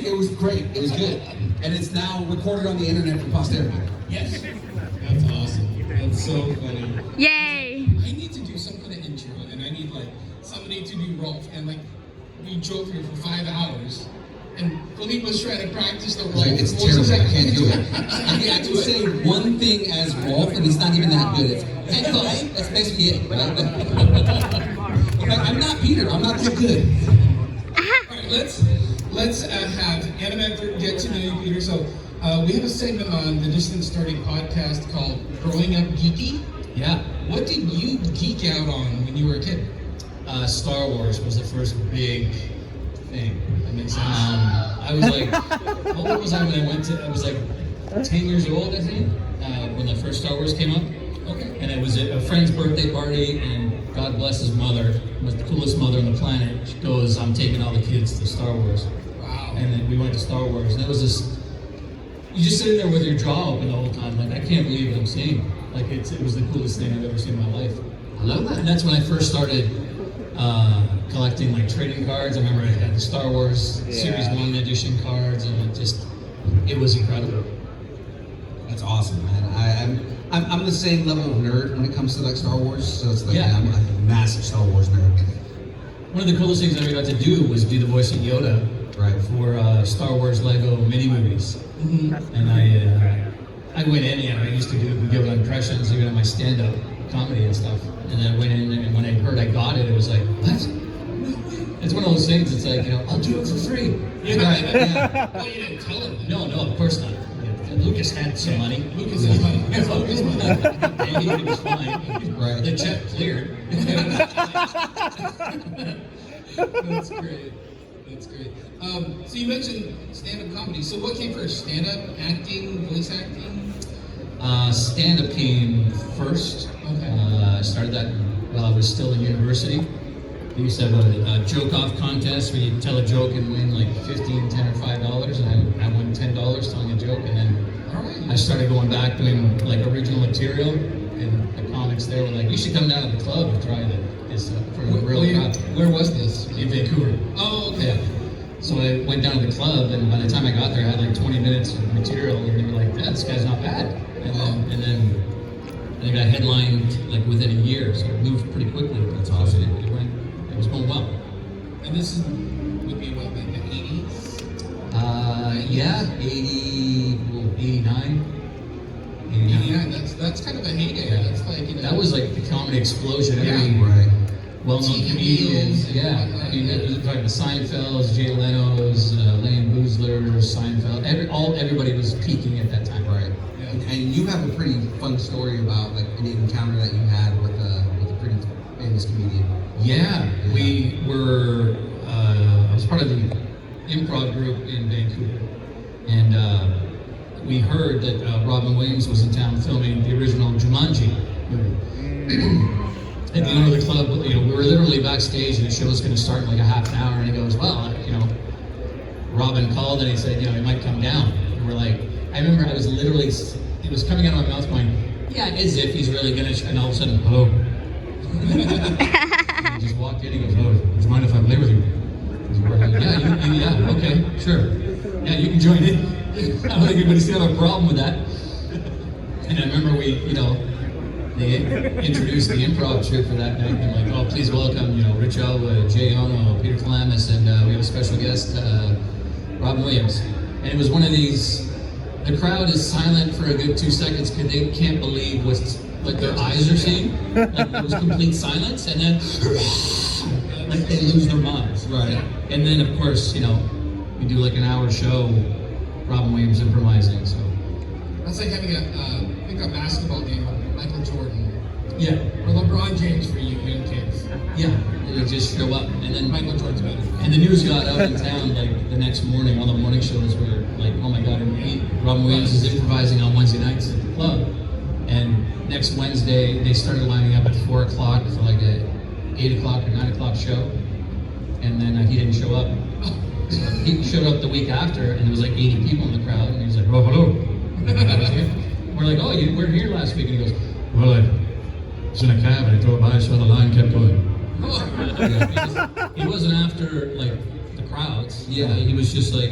it was great. It was good. And it's now recorded on the internet for posterity. Yes. That's awesome. That's so funny. Yay! I need to do some kind of intro, and I need like somebody to do Rolf, and like we drove here for 5 hours, and Philippe was trying to practice the Rolf. It's terrible. I can't do it. I can say one thing as Rolf, and it's not even that good. It's hey, close. That's basically it. Right? I'm not Peter. I'm not that good. All right, let's have Ani-Medford get to know you, Peter. So we have a segment on the Distant Starting podcast called Growing Up Geeky. Yeah. What did you geek out on when you were a kid? Star Wars was the first big thing. That makes sense. I was like, how old was I when I went to? I was like 10 years old, I think, when the first Star Wars came up. Okay. And it was a friend's birthday party, and God bless his mother, was the coolest mother on the planet. She goes, "I'm taking all the kids to Star Wars." Wow. And then we went to Star Wars, and it was this. You just sitting there with your jaw open the whole time, like I can't believe what I'm seeing. Like it was the coolest thing I've ever seen in my life. I love that. And that's when I first started collecting like trading cards. I remember I had the Star Wars Series 1 edition cards, and it was incredible. That's awesome, man. I'm the same level of nerd when it comes to like Star Wars. So it's like I'm a massive Star Wars nerd. One of the coolest things I ever got to do was do the voice of Yoda, Right. for Star Wars Lego mini movies. Mm-hmm. And I went in, I used to give impressions even on my stand-up comedy and stuff. And then I went in, and when I heard I got it, it was like, what? It's one of those things. It's like, I'll do it for free. Yeah. Yeah. Well, you didn't tell him. No, of course not. Lucas had some money. Lucas had money. Lucas money. And he was fine. Right. The check cleared. That's great. That's great. So you mentioned stand-up comedy. So what came first? Stand-up, acting, voice acting? Stand-up came first. Okay. I started that while I was still in university. We used to have a joke-off contest where you tell a joke and win like $15, $10, or $5, and I won $10 telling a joke, and then I started going back doing like original material, and the comics there were like, you should come down to the club and try this for real crap. Where was this? In Vancouver. Oh, okay. Yeah. So I went down to the club, and by the time I got there, I had like 20 minutes of material, and they were like, yeah, this guy's not bad. And then I got headlined like within a year, so it moved pretty quickly. That's awesome. It was going well. And this would be what, like the 80s? Yeah, 89. 89. That's kind of a heyday. Yeah. That's like, That was like the comedy explosion. Yeah. Right. Well-known TV comedians. deals, Yeah. whatnot, I mean, it was talking about Seinfeld's, Jay Leno's, Lane Boozler's, Seinfeld. Everybody was peaking at that time. Right. Yeah. And you have a pretty fun story about like an encounter that you had with a pretty famous comedian. Yeah, we were, I was part of the improv group in Vancouver, and we heard that Robin Williams was in town filming the original Jumanji movie. At the owner of the club, we were literally backstage, and the show was going to start in like a half an hour, and he goes, well, Robin called, and he said, he might come down. And we're like, I remember I was literally, it was coming out of my mouth going, yeah, as if he's really going to, and all of a sudden, hello. He just walked in, he goes, oh, do you mind if I play with you? We're like, yeah, okay, sure. Yeah, you can join in. I don't think anybody's got a problem with that. And I remember they introduced the improv troupe for that night, and like, oh, please welcome, Rich Elwood, Jay Ono, Peter Kelamis, and we have a special guest, Robin Williams. And it was one of these, the crowd is silent for a good 2 seconds because they can't believe what's like their eyes are seeing. Like there was complete silence, and then like they lose their minds. Right. And then of course, we do like an hour show, Robin Williams improvising. So That's like having a basketball game with Michael Jordan. yeah, Or LeBron James for you young kids. yeah, they just show up, and then Michael Jordan's better. and the news got out in town like the next morning. All the morning shows were like, oh my God, Robin Williams is improvising on Wednesday nights at the club. And next Wednesday, they started lining up at 4 o'clock for like a 8 o'clock or 9 o'clock show. And then he didn't show up. So he showed up the week after, and there was like 80 people in the crowd. And he was like, oh, hello. We're like, oh, you weren't here last week. And he goes, well, I was in a cab and I drove by, so the line kept going. Oh. Yeah, he wasn't after like the crowds. Yeah, he was just like,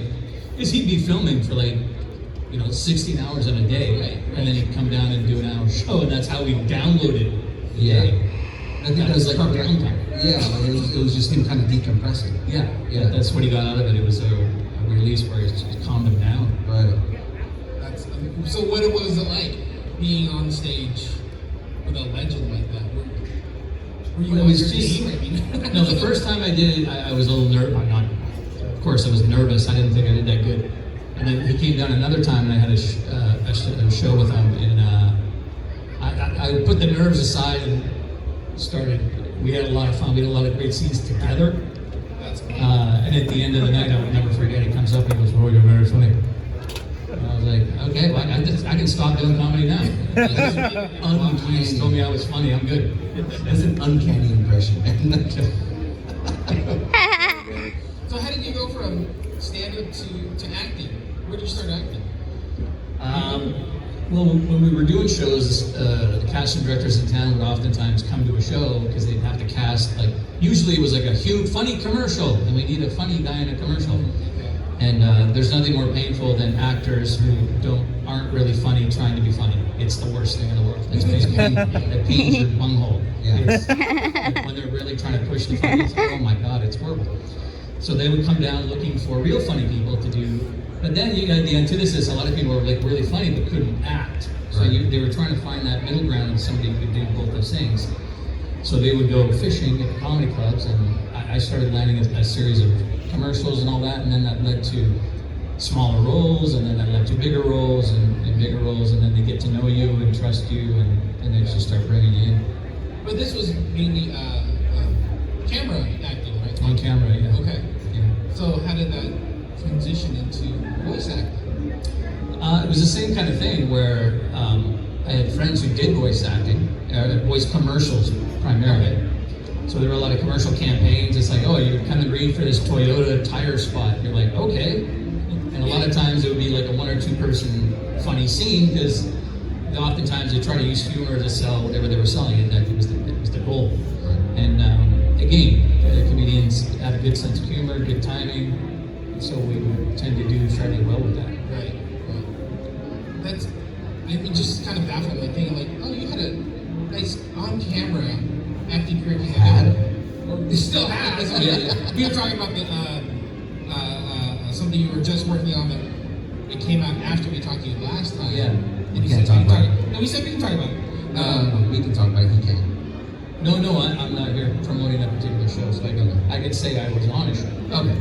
Because he'd be filming for like, 16 hours in a day, Right. and then he'd come down and do an hour show, and that's how we downloaded. Yeah. I think that was like probably downtime. Yeah, like it was just him kind of decompressing. Yeah, Yeah. That's what he got out of it. It was a release where it calmed him down. Right. So what was it like being on stage with a legend like that? Were you Well, it on was your just- team? I mean, No, the first time I did it, I was a little nervous. Of course, I was nervous. I didn't think I did that good. And then he came down another time, and I had a show with him. And I put the nerves aside and started. We had a lot of fun. We had a lot of great scenes together. That's cool. And at the end of the night, I will never forget. He comes up and he goes, "Oh, you're very funny." And I was like, "Okay, well, I can stop doing comedy now." He just told me I was funny. I'm good. That's an uncanny impression. So how did you go from stand-up to acting? Where did you start acting? Well, when we were doing shows, the casting directors in town would oftentimes come to a show because they'd have to cast, like, usually it was like a huge, funny commercial, and we need a funny guy in a commercial. And there's nothing more painful than actors who aren't really funny trying to be funny. It's the worst thing in the world. It's basically, it pains your bunghole. Yeah. It's, like, when they're really trying to push the funny, it's like, oh my God, it's horrible. So they would come down looking for real funny people to do. But then you got the antithesis. A lot of people were like really funny but couldn't act. So Right. they were trying to find that middle ground of somebody who could do both those things. So they would go fishing at the comedy clubs, and I started landing a series of commercials and all that, and then that led to smaller roles, and then that led to bigger roles and bigger roles, and then they get to know you and trust you, and they just start bringing you in. But this was mainly camera acting, right? On camera, yeah. Okay. Yeah. So how did that transition into voice acting? It was the same kind of thing where I had friends who did voice acting, voice commercials primarily. So there were a lot of commercial campaigns. It's like, oh, you're kind of green for this Toyota tire spot. You're like, okay. And a lot of times it would be like a 1 or 2 person funny scene because oftentimes they try to use humor to sell whatever they were selling, and that was the goal. And again, the comedians had a good sense of humor, good timing, so we would tend to do fairly well with that. Right. That's, it just kind of baffled me, thinking like, oh, you had a nice on-camera acting career. You Had. or you still have. Yeah, yeah. We were talking about something you were just working on that it came out after we talked to you last time. Yeah. And We you can't said talk about No, we said we can talk about it. We can talk about it. He can. No, I'm not here promoting that particular show, so I can say I was on a show. Okay.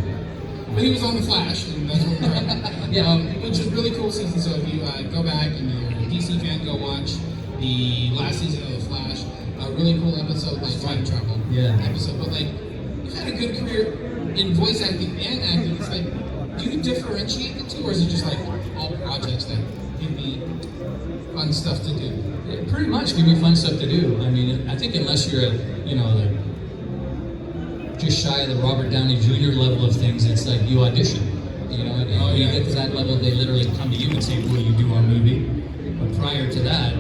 But he was on The Flash, and that's what we're at. Yeah. Which is really cool season. So if you go back and you're a DC fan, go watch the last season of The Flash. A really cool episode, like time travel episode. But like, you've had a good career in voice acting and acting. It's like, do you differentiate the two, or is it just like all projects that give me fun stuff to do? Yeah, pretty much give me fun stuff to do. I mean, I think unless you're at, just shy of the Robert Downey Jr. level of things, it's like you audition. And when you get to that level, they literally come to you and say, will you do our movie? But prior to that,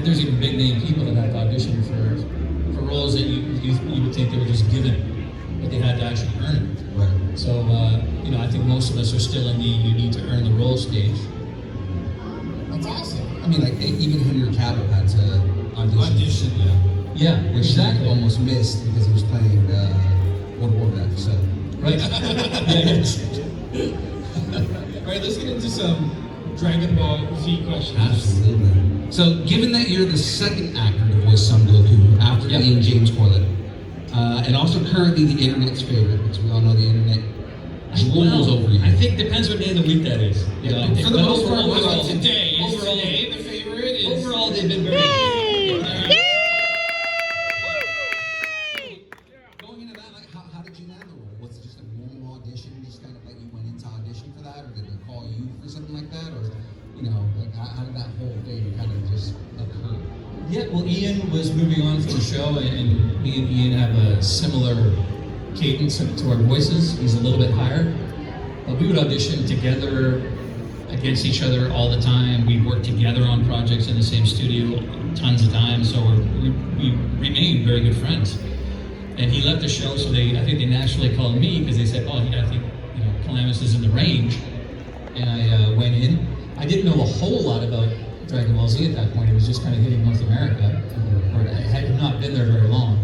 there's even big name people that have auditioned for roles that you would think they were just given, but they had to actually earn it. Right. So, I think most of us are still in the you need to earn the role stage. That's awesome. I mean, like even Henry Cavill had to audition. Yeah, Which exactly. he almost missed because he was playing World War Back. So. Right. All right, let's get into some Dragon Ball Z questions. Absolutely. So, given that you're the second actor to voice Son Goku after Ian James Corlett, and also currently the internet's favorite, because we all know the internet drools over you. I think depends what day of the week that is. For the most part, overall, Today is overall, today the favorite. Is overall, they've been very good. Going into that, like, how did you land the role? Was it just a normal audition? Just kind of like you went into audition for that, or did they call you for something like that, or like how did that whole thing kind of just occur? Yeah, well, Ian was moving on from the show, and me and Ian have a similar cadence to our voices. He's a little bit higher. But we would audition together against each other all the time. We worked together on projects in the same studio tons of times, so we remained very good friends. And he left the show, so I think they naturally called me because they said, oh, yeah, I think Kelamis is in the range. and I went in. I didn't know a whole lot about Dragon Ball Z at that point. It was just kind of hitting North America, or I had not been there very long.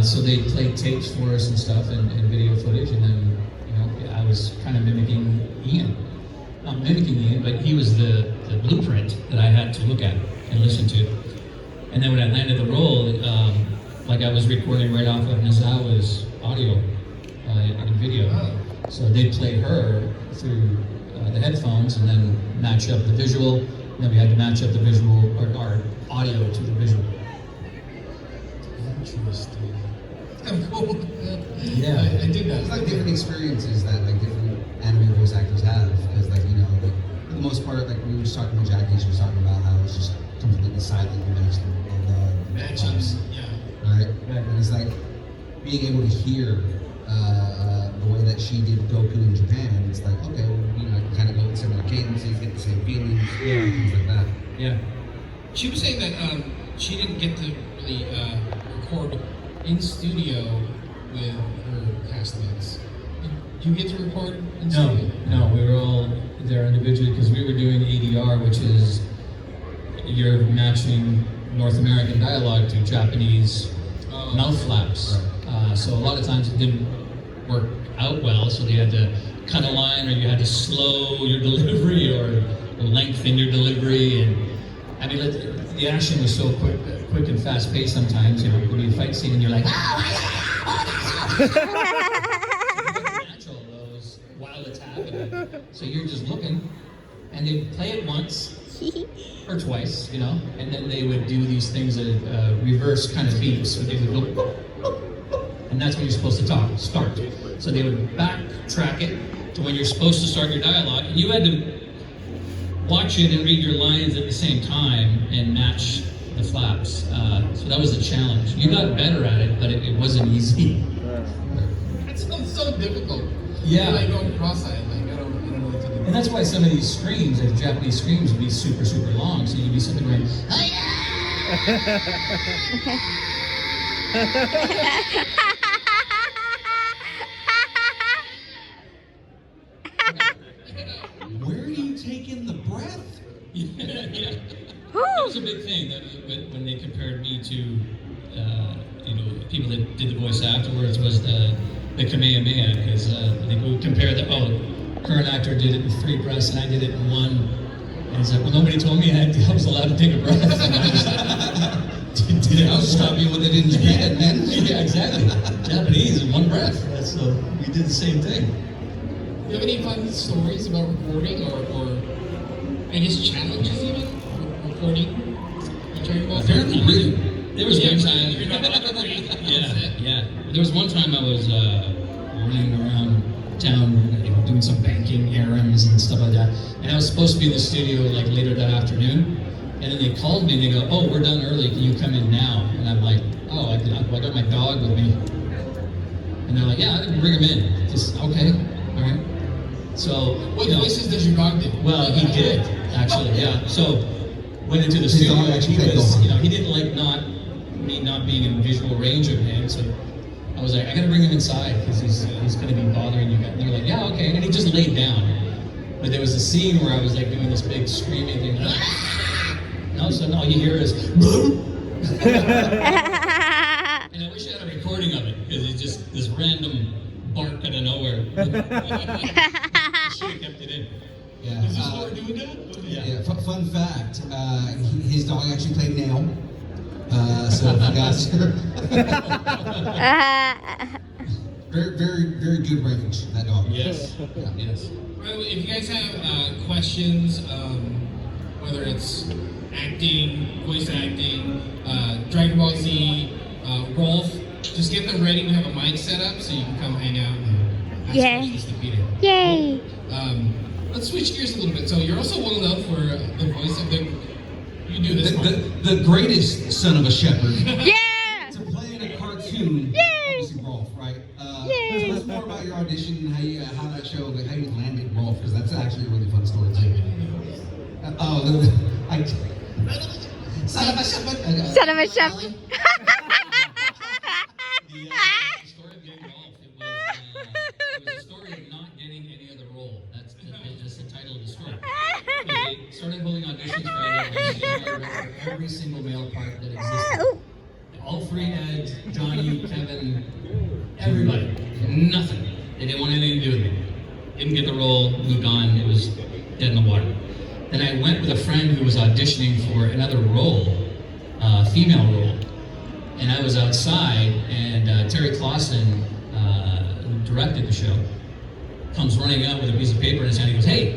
So they played tapes for us and stuff, and video footage, and then I was kind of mimicking Ian. Not mimicking Ian, but he was the blueprint that I had to look at and listen to. And then when I landed the role, like I was recording right off of Nazawa's audio and video. So they'd play her through the headphones and then match up the visual. And then we had to match up the visual, or our audio to the visual. Interesting. Kind of cool. Yeah. I did that. It's like different experiences that like different anime voice actors have, because like like for the most part, like we were just talking with Jackie, she was talking about how it's just completely silent and matched the Matches. Yeah. right? And it's like being able to hear the way that she did Goku in Japan. It's like, okay, well, I can kind of go with similar cadences, get the same feelings, things like that. Yeah. She was saying that she didn't get to really record in studio with her castmates. Did you get to record in studio? No, we were all there individually because we were doing ADR, which is you're matching North American dialogue to Japanese mouth flaps. Right. So a lot of times it didn't work out well, so they had to cut a line, or you had to slow your delivery or lengthen your delivery. And I mean, the action was so quick and fast paced sometimes. It would be a fight scene and you're like, match all those while it's happening. So you're just looking, and they'd play it once or twice, and then they would do these things that reverse kind of beats. So they would go, and that's when you're supposed to start. So they would backtrack it to when you're supposed to start your dialogue, and you had to watch it and read your lines at the same time and match the flaps. So that was a challenge. You got better at it, but it wasn't easy. That sounds so difficult. Yeah. Like going cross-eyed, like I don't know what to do. And that's why some of these screams, like Japanese screams, would be super, super long. So you'd be something going, Where are you taking the breath? yeah. That was a big thing when they compared me to, people that did the voice afterwards was the Kamehameha, because they would compare current actor did it in 3 breaths and I did it in 1. And he's like, well, nobody told me I was allowed to take a breath. And I was I'll stop you what they did in Japan, man. Yeah, exactly. Japanese in 1 breath. So we did the same thing. Do you have any fun stories about recording or I guess challenges even recording? Apparently, really. There was one time. Yeah. There was one time I was running around town, doing some banking errands and stuff like that, and I was supposed to be in the studio like later that afternoon. And then they called me and they go, "Oh, we're done early. Can you come in now?" And I'm like, "Oh, I got my dog with me." And they're like, "Yeah, I can bring him in." Just okay, all right. So what voices does your dog do? Well, he did actually, yeah. So went into the studio. He didn't like me not being in visual range of him. So I was like, I gotta bring him inside because he's gonna be bothering you guys. And they're like, yeah, okay. And he just laid down. But there was a scene where I was like doing this big screaming thing. No, so all you hear is. And I wish I had a recording of it because it's just this random bark out of nowhere. I should have kept it in. Yeah. Is this dog doing that? Yeah. Fun fact: his dog actually played Nail. So if you guys, very, very, very good range. That dog. Yes. Yeah. Yes. By the way, if you guys have questions, whether it's acting, voice acting, Dragon Ball Z, Rolf, just get them ready. We have a mic set up so you can come hang out and ask questions to Peter. Yay! Let's switch gears a little bit. So you're also well known for the voice of you do this the greatest son of a shepherd. Yeah! To play in a cartoon. Yay! Obviously Rolf, right? Yay! Tell us more about your audition and how that show, like how you landed Rolf, because that's actually a really fun story too. Son of a shepherd. Son of a shepherd. The story of getting Rolf, it was a story of not getting any other role. That's story. They started holding auditions for every single male part that existed. All three had Johnny, Kevin, everybody. Nothing. They didn't want anything to do with me. Didn't get the role, moved on, it was dead in the water. Then I went with a friend who was auditioning for another role, female role. And I was outside, and Terry Clausen, who directed the show, comes running up with a piece of paper in his hand. He goes, "Hey,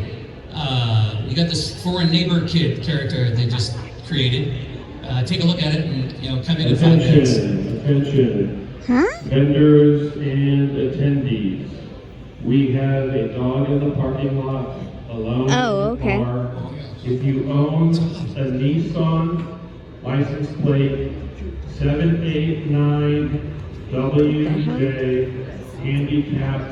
you got this foreign neighbor kid character they just created. Take a look at it and come in in 5 minutes." Attention, Huh? vendors and attendees. We have a dog in the parking lot, alone Oh, in the okay. car. If you own a Nissan license plate 789 WJ handicap